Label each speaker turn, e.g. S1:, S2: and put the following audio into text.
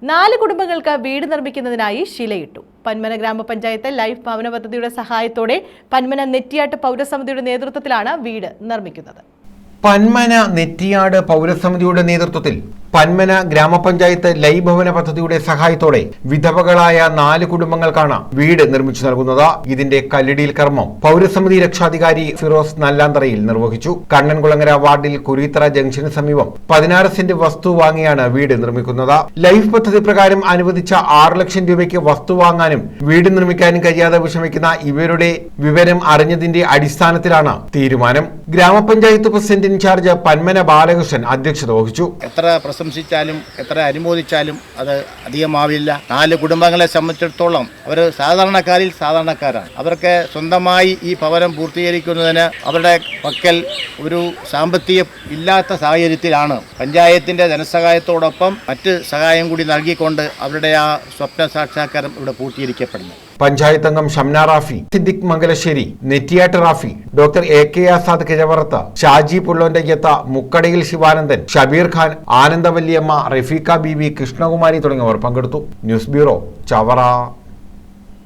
S1: 4 കുടുംബങ്ങൾക്ക് വീട് നിർമ്മിക്കുന്നതിനായി ശിലയിട്ടു. പന്മന ഗ്രാമപഞ്ചായത്ത് ലൈഫ് ഭവന പദ്ധതിയുടെ സഹായത്തോടെ പന്മന നെറ്റിയാട്ട് പൗരസമിതിയുടെ നേതൃത്വത്തിലാണ് വീട് നിർമ്മിക്കുന്നത്.
S2: പന്മന നെറ്റിയാട് പൗരസമിതിയുടെ നേതൃത്വത്തിൽ പന്മന ഗ്രാമപഞ്ചായത്ത് ലൈഫ് ഭവന പദ്ധതിയുടെ സഹായത്തോടെ വിധവകളായ 4 കുടുംബങ്ങൾക്കാണ് വീട് നിർമ്മിച്ചു നൽകുന്നത്. ഇതിന്റെ കല്ലിടിയിൽ കർമ്മം പൗരസമിതി രക്ഷാധികാരി ഫിറോസ് നല്ലാന്തറയിൽ നിർവഹിച്ചു. കണ്ണൻകുളങ്ങര വാർഡിൽ കുരീത്തറ ജംഗ്ഷന് സമീപം 16 സെന്റ് വസ്തു വാങ്ങിയാണ് വീട് നിർമ്മിക്കുന്നത്. ലൈഫ് പദ്ധതി പ്രകാരം അനുവദിച്ച 6 ലക്ഷം രൂപയ്ക്ക് വസ്തു വാങ്ങാനും വീട് നിർമ്മിക്കാനും കഴിയാതെ വിഷമിക്കുന്ന ഇവരുടെ വിവരം അറിഞ്ഞതിന്റെ അടിസ്ഥാനത്തിലാണ് തീരുമാനം. ഗ്രാമപഞ്ചായത്ത് പ്രസിഡന്റ് ഇൻചാർജ് പന്മന ബാലകൃഷ്ണൻ അധ്യക്ഷത വഹിച്ചു.
S3: എത്ര പ്രശംസിച്ചാലും എത്ര അനുമോദിച്ചാലും അത് അധികമാവില്ല. 4 കുടുംബങ്ങളെ സംബന്ധിച്ചിടത്തോളം അവർ സാധാരണക്കാരിൽ സാധാരണക്കാരാണ്. അവർക്ക് സ്വന്തമായി ഈ ഭവനം പൂർത്തീകരിക്കുന്നതിന് അവരുടെ പക്കൽ ഒരു സാമ്പത്തികം ഇല്ലാത്ത സാഹചര്യത്തിലാണ് പഞ്ചായത്തിന്റെ ധനസഹായത്തോടൊപ്പം മറ്റ് സഹായം കൂടി നൽകിക്കൊണ്ട് അവരുടെ ആ സ്വപ്ന സാക്ഷാത്കാരം ഇവിടെ പൂർത്തീകരിക്കപ്പെടുന്നത്.
S2: പഞ്ചായത്ത് അംഗം ഷംന റാഫി, സിദ്ദിഖ് മംഗലശ്ശേരി, നെറ്റിയാട്ട് റാഫി, ഡോക്ടർ AK ആസാദ് കിഴവറത്ത്, ഷാജി പുള്ളോന്റയ്യത്ത, മുക്കടയിൽ ശിവാനന്ദൻ, ഷബീർ ഖാൻ, ആനന്ദവല്ലിയമ്മ, റഫീഖ ബീവി, കൃഷ്ണകുമാരി തുടങ്ങിയവർ പങ്കെടുത്തു. News bureau, Chavara.